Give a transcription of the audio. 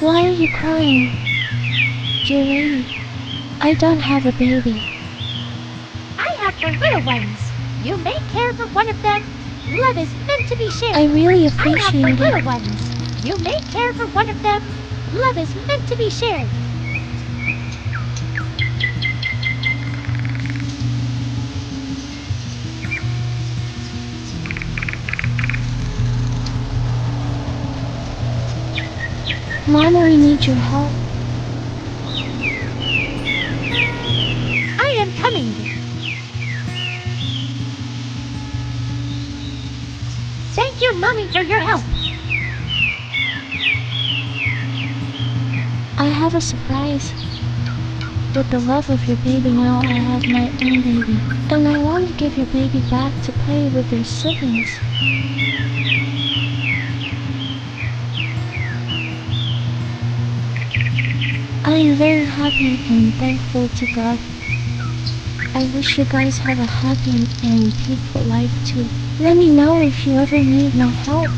Why are you crying? Dear lady, I don't have a baby. I have for little ones. You may care for one of them. Love is meant to be shared. I really I have for appreciate little it. ones. You may care for one of them. Love is meant to be shared. Mama, we need your help. I am coming. Thank you, Mommy, for your help. I have a surprise. With the love of your baby now, I have my own baby. And I want to give your baby back to play with their siblings. I am very happy and thankful to God. I wish you guys have a happy and peaceful life too. Let me know if you ever need my help.